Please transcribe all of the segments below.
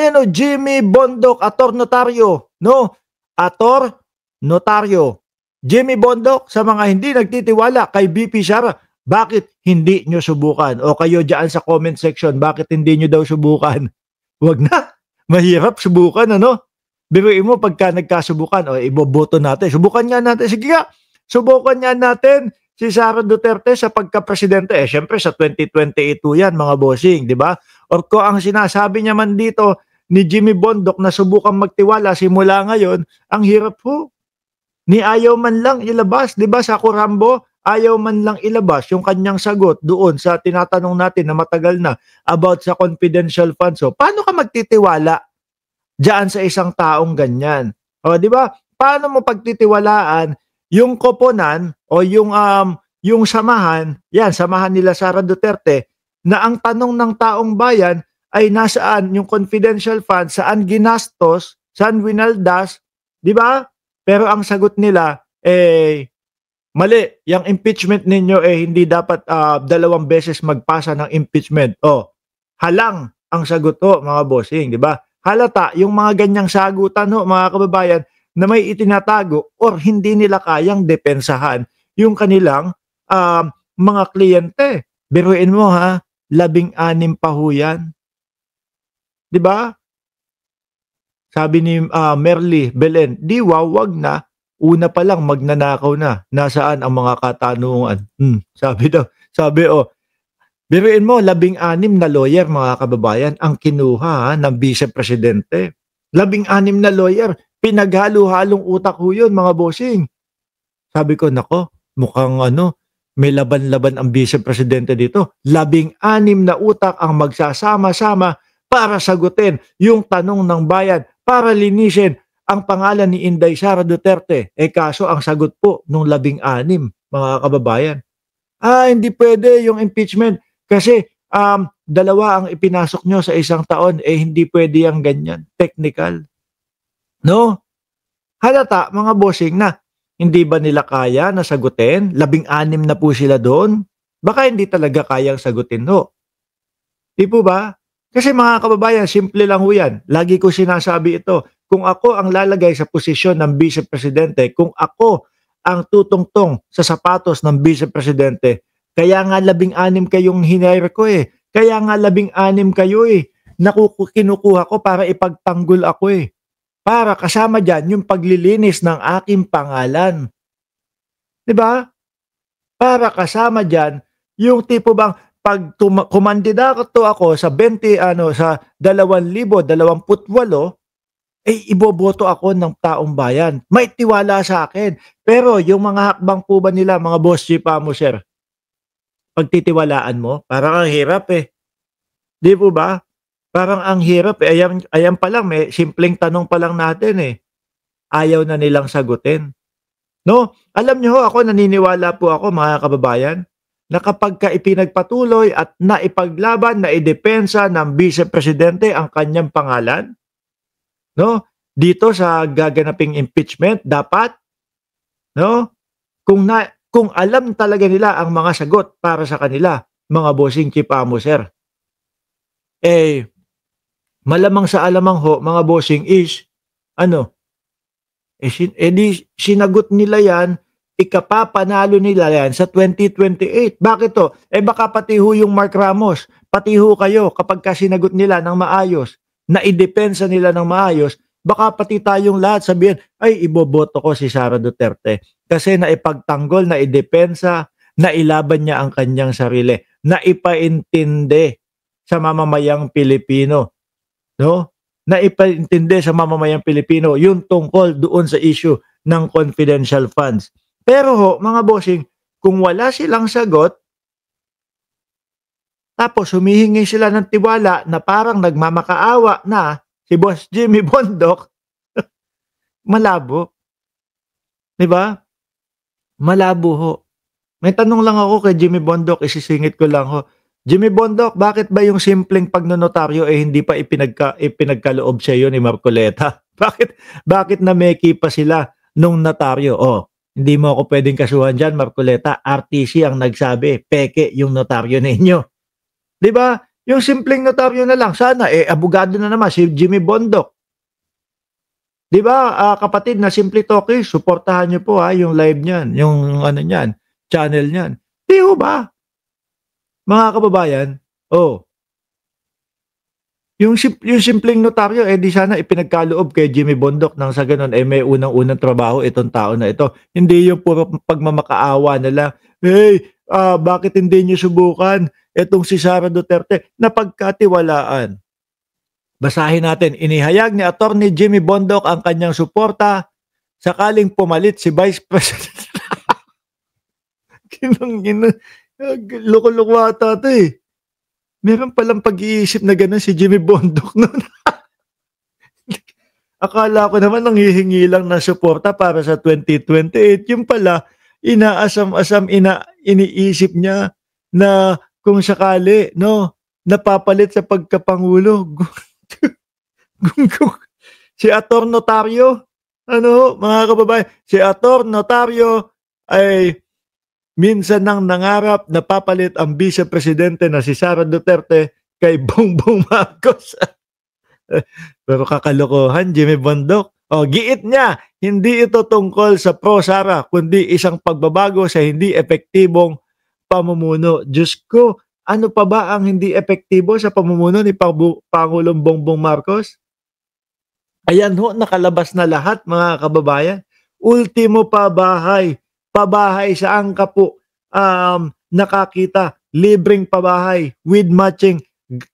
Ayan o, Jimmy Bondoc, Ator Notaryo. No? Ator Notaryo. Jimmy Bondoc, sa mga hindi nagtitiwala kay BP Sara, bakit hindi nyo subukan? O kayo dyan sa comment section, bakit hindi nyo daw subukan? Wag na. Mahirap subukan, ano? Biruin mo pagka nagkasubukan, o iboboto natin. Subukan nga natin. Sige nga, subukan nga natin si Sara Duterte sa pagka-presidente. Syempre sa 2022 yan, mga bossing, di ba? Or kung ang sinasabi niya man dito ni Jimmy Bondoc na subukan magtiwala simula ngayon, ang hirap po. Ni ayaw man lang ilabas, di ba, sa Kurambo, ayaw man lang ilabas yung kanyang sagot doon sa tinatanong natin na matagal na about sa confidential funds. So, paano ka magtitiwala diyan sa isang taong ganyan? O, di ba? Paano mo pagtitiwalaan yung koponan o yung samahan, yan, samahan nila Sara Duterte, na ang tanong ng taong bayan ay nasaan yung confidential funds, saan ginastos, saan winaldas, di ba? Pero ang sagot nila, mali, yung impeachment ninyo hindi dapat 2 beses magpasa ng impeachment. Halang ang sagot mga bossing, di ba? Halata yung mga ganyang sagutan mga kababayan na may itinatago or hindi nila kayang depensahan yung kanilang mga kliyente. Biruin mo 16 pa ho yan. Di ba? Sabi ni Merly Belen, di wag na, una pa lang magnanakaw na. Nasaan ang mga katanungan? Sabi biruin mo, 16 na lawyer, mga kababayan, ang kinuha ng vice-presidente. 16 na lawyer, pinaghalo-halong utak ho yun, mga bossing. Sabi ko, nako, mukhang may laban-laban ang vice-presidente dito. 16 na utak ang magsasama-sama para sagutin yung tanong ng bayan, para linisin ang pangalan ni Inday Sara Duterte. Kaso ang sagot po nung 16, mga kababayan, hindi pwede yung impeachment kasi 2 ang ipinasok nyo sa isang taon, hindi pwede yung ganyan, technical. No? Halata, mga bossing, na hindi ba nila kaya na sagutin? 16 na po sila doon. Baka hindi talaga kayang sagutin, Di po ba? Kasi mga kababayan, simple lang ho yan. Lagi ko sinasabi ito. Kung ako ang lalagay sa posisyon ng vice-presidente, kung ako ang tutungtong sa sapatos ng vice-presidente, kaya nga 16 kayong hinire ko Kaya nga 16 kayo na kinukuha ko para ipagtanggol ako Para kasama dyan yung paglilinis ng aking pangalan. Diba? Para kasama dyan yung tipo bang pag kumandidato ako sa 2028, iboboto ako ng taong bayan. May tiwala sa akin. Pero yung mga hakbang po ba nila, mga boss chipa mo, sir, pagtitiwalaan mo, parang ang hirap Di po ba? Parang ang hirap Ayan pa lang, may simpleng tanong pa lang natin Ayaw na nilang sagutin. No? Alam nyo ako, naniniwala po ako, mga kababayan, na kapag ipinagpatuloy at naipaglaban, naidepensa ng vice-presidente ang kanyang pangalan, dito sa gaganaping impeachment, dapat, kung alam talaga nila ang mga sagot para sa kanila, mga bossing chipamo, sir, malamang sa alamang mga bossing is, sinagot nila yan, ikapapanalo nila yan sa 2028. Bakit to? Baka pati ho yung Mark Ramos, pati ho kayo kapag sinagot nila ng maayos, na idepensa nila ng maayos, baka pati tayong lahat sabihin, iboboto ko si Sara Duterte. Kasi naipagtanggol, na idepensa, na ilaban niya ang kanyang sarili, na ipaintindi sa mamamayang Pilipino. Na ipaintindi sa mamamayang Pilipino yung tungkol doon sa issue ng confidential funds. Pero mga bossing, kung wala silang sagot, tapos humihingi sila ng tiwala na parang nagmamakaawa na si Boss Jimmy Bondoc, malabo. Diba? Malabo ho. May tanong lang ako kay Jimmy Bondoc, isisingit ko lang Jimmy Bondoc, bakit ba yung simpleng pagnonotaryo hindi pa ipinagkaloob sa iyo ni Marcoleta? Bakit nameki pa sila nung notaryo? Hindi mo ako pwedeng kasuhan dyan, Marcoleta. RTC ang nagsabi, peke yung notaryo ninyo. Di ba? Yung simpleng notaryo na lang, sana, abogado na naman si Jimmy Bondoc. 'Di ba, kapatid na Simple Talkies, suportahan niyo po, yung live niyan, yung ano niyan, channel niyan. 'Di ho ba, mga kababayan? Oh, yung simpleng notaryo, 'di sana ipinagkaloob kay Jimmy Bondoc nang sa gano'n, may unang-unang trabaho itong tao na ito. Hindi yung puro pagmamakaawa na lang, "Hey, bakit hindi niyo subukan itong si Sara Duterte?" Napagkatiwalaan. Basahin natin, inihayag ni Attorney Jimmy Bondoc ang kanyang suporta sakaling pumalit si Vice President. Kinang-ina, loko-loko ata 'to, eh. Meron palang pag-iisip na gano'n si Jimmy Bondoc no'n. Akala ko naman nanghihingi lang ng suporta para sa 2028, yun pala inaasam-asam, iniisip niya na kung sakali 'no, napapalit sa pagkapangulo. Gung si Ator Notario, ano ho, mga kababayan, si Ator Notario ay minsan nang nangarap na papalit ang Vice-Presidente na si Sara Duterte kay Bongbong Marcos. Pero kakalokohan, Jimmy Bondoc. Giit niya, hindi ito tungkol sa pro-Sara, kundi isang pagbabago sa hindi epektibong pamumuno. Diyos ko, ano pa ba ang hindi epektibo sa pamumuno ni Pangulong Bongbong Marcos? Ayan ho, nakalabas na lahat, mga kababayan. Ultimo pabahay, pabahay saan ka po nakakita, libreng pabahay with matching,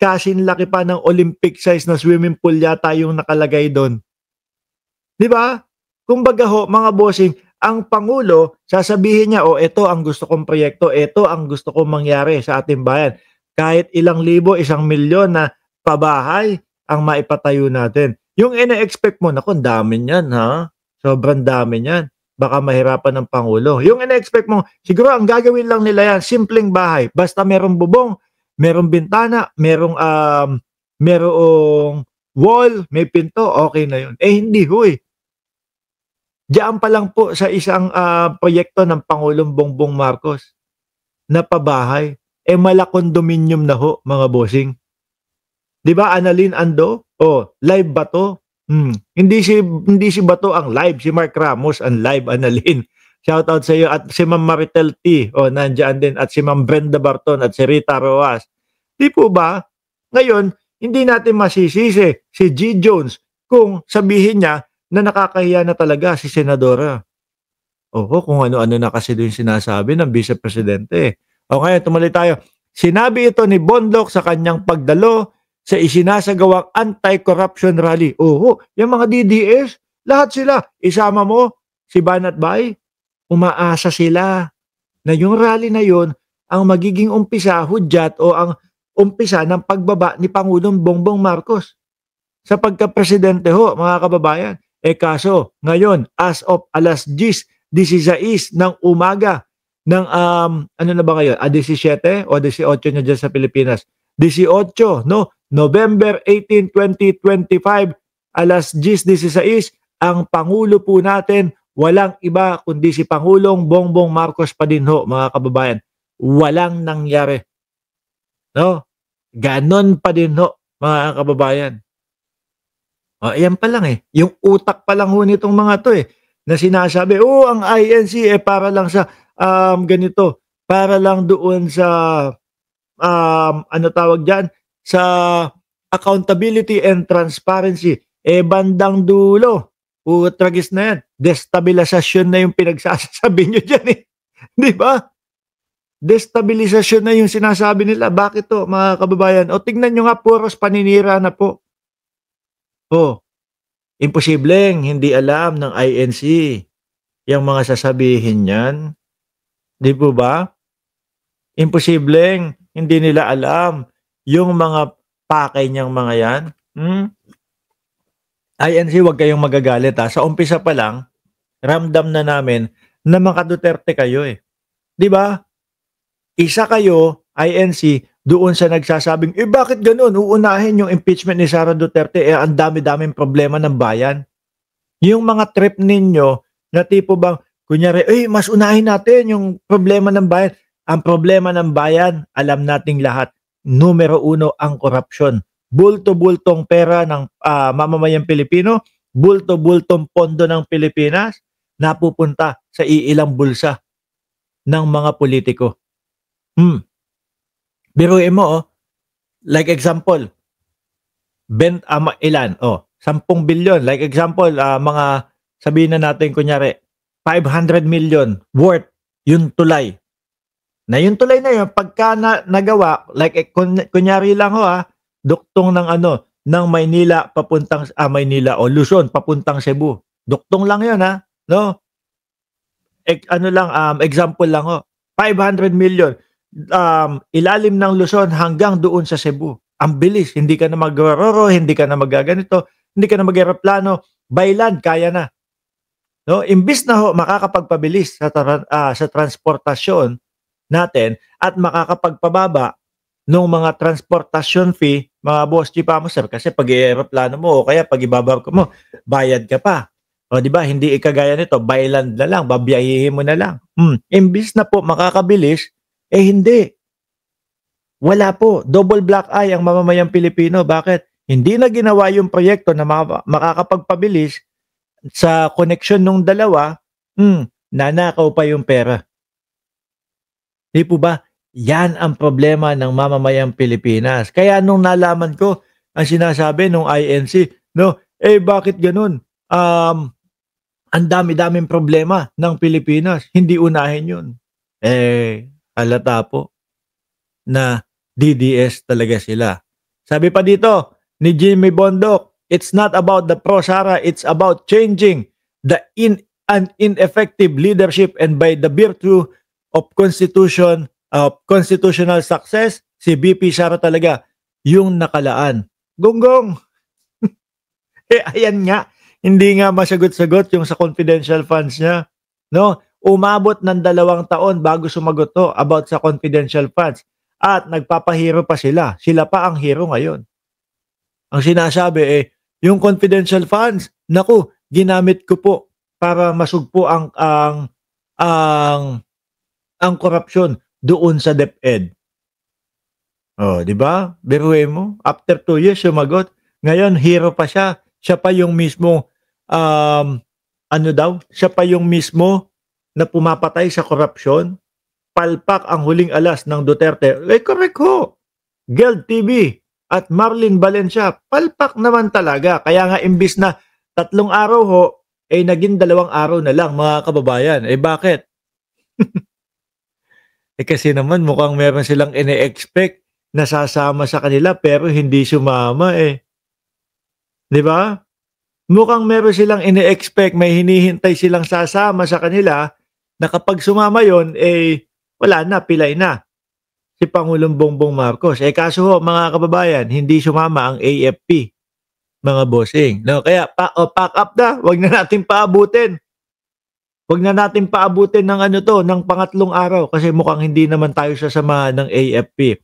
kasing laki pa ng Olympic size na swimming pool yata yung nakalagay doon. 'Di ba? Kumbaga ho, mga bossing, ang Pangulo, sasabihin niya, ito ang gusto kong proyekto, ito ang gusto kong mangyari sa ating bayan. Kahit ilang libo, 1,000,000 na pabahay ang maipatayo natin. Yung ine-expect mo, naku, ang dami niyan, ha? Sobrang dami niyan. Baka mahirapan ng Pangulo. Yung ine-expect mo, siguro ang gagawin lang nila yan, simpleng bahay. Basta merong bubong, merong bintana, merong wall, may pinto, okay na yun. Hindi ho, eh. Diyan pa lang po sa isang proyekto ng Pangulong Bongbong Marcos na pabahay, mala-condominium na ho, mga bossing. 'Di ba, Annalyn Ando? Live ba 'to? Hindi si Bato ang live, si Mark Ramos ang live, Annalyn. Shoutout sa iyo at si Ma'am Maritel T, nandiyan din, at si Ma'am Brenda Barton at si Rita Roas. 'Di po ba? Ngayon, hindi natin masisisi si G. Jones kung sabihin niya na nakakahiya na talaga si Senadora. Kung ano-ano na kasi doon sinasabi ng Vice Presidente. Ngayon tuloy tayo. Sinabi ito ni Bondoc sa kanyang pagdalo sa isinasagawang anti-corruption rally. Yung mga DDS, lahat sila, isama mo si Banat Bay, umaasa sila na yung rally na yun ang magiging umpisa, hudyat, o ang umpisa ng pagbaba ni Pangulong Bongbong Marcos sa pagka-presidente ho, mga kababayan. Kaso, ngayon, as of alas 10:16 ng umaga, ng, ano na ba ngayon? 17 o 18 nyo dyan sa Pilipinas? 18, no? November 18, 2025, alas 10:16, ang Pangulo po natin, walang iba kundi si Pangulong Bongbong Marcos pa din ho, mga kababayan. Walang nangyari. No? Ganon pa din ho, mga kababayan. Ayan pa lang, yung utak pa lang ho nitong mga to, na sinasabi, ang INC para lang sa ganito, para lang doon sa ano tawag diyan, sa accountability and transparency. Bandang dulo, utragis na yan, destabilisasyon na yung pinagsasabi nyo dyan, 'di ba? Destabilisasyon na yung sinasabi nila. Bakit to, mga kababayan? Tignan nyo nga, puros paninira na po. Imposibleng hindi alam ng INC yung mga sasabihin niyan. 'Di po ba? Imposibleng hindi nila alam yung mga pakay niyang mga yan. INC, huwag kayong magagalit, ha. Sa umpisa pa lang, ramdam na namin na mga Duterte kayo, 'Di ba? Isa kayo, INC, doon sa nagsasabing, bakit gano'n? Uunahin yung impeachment ni Sara Duterte, ang dami-daming problema ng bayan. Yung mga trip ninyo na tipo bang, kunyari, mas unahin natin yung problema ng bayan. Ang problema ng bayan, alam nating lahat, numero uno ang korupsyon. Bulto-bultong pera ng mamamayang Pilipino, bulto-bultong pondo ng Pilipinas, napupunta sa iilang bulsa ng mga politiko. Biruin mo, like example, ilan? 10 bilyon. Like example, mga sabihin na natin kunyari, 500 million worth yung tulay. Na yung tulay na yun, pagka nagawa, like kunyari lang duktong ng ng Maynila papuntang Maynila o Luzon papuntang Cebu. Duktong lang yun no? Example lang 500 million. Ilalim ng Luzon hanggang doon sa Cebu. Ang bilis, hindi ka na magrororo, hindi ka na magaganito, hindi ka na mag-aeroplano, by land kaya na. No, imbis na makakapagpabilis sa transportasyon natin at makakapagpababa ng mga transportation fee, mga boss chipa mo sir, kasi pag aeroplano mo o kaya pag ibabarko mo, bayad ka pa. O di ba, hindi ikagaya nito, by land na lang, babiyahihin mo na lang. Imbis na po makakabilis, hindi. Wala po, double black eye ang mamamayang Pilipino. Bakit? Hindi na ginawa yung proyekto na makakapagpabilis sa koneksyon ng dalawa, nanakaw pa yung pera. Di po ba? Yan ang problema ng mamamayang Pilipinas. Kaya nung nalaman ko ang sinasabi ng INC, bakit ganun? Ang dami-daming problema ng Pilipinas. Hindi unahin yun. Halata po na DDS talaga sila. Sabi pa dito ni Jimmy Bondoc, it's not about the pro-Sara, it's about changing the ineffective leadership, and by the virtue of constitutional success, si BP Sara talaga yung nakalaan. Gonggong! Ayan nga, hindi nga masagot-sagot yung sa confidential funds niya. No? Umabot ng 2 taon bago sumagot about sa confidential funds. At nagpapahiro pa sila. Sila pa ang hero ngayon. Ang sinasabi yung confidential funds, naku, ginamit ko po para masugpo ang korupsyon doon sa DepEd. Di ba? Biruin mo, after 2 years sumagot. Ngayon, hero pa siya. Siya pa yung mismo, siya pa yung mismo na pumapatay sa korupsyon. Palpak ang huling alas ng Duterte. Correct ho. Geld TV at Marlene Valencia, palpak naman talaga. Kaya nga imbis na 3 araw naging 2 araw na lang mga kababayan. Bakit? Kasi naman mukhang meron silang ine-expect na sasama sa kanila pero hindi sumama Di ba? Mukhang meron silang ine-expect, may hinihintay silang sasama sa kanila na kapag sumama yon wala na, pilay na si Pangulong Bongbong Marcos. Kaso mga kababayan, hindi sumama ang AFP, mga bossing. No, kaya pack up na, wag na natin paabutin. Wag na natin paabutin ng ng 3 araw kasi mukhang hindi naman tayo sasamahan ng AFP.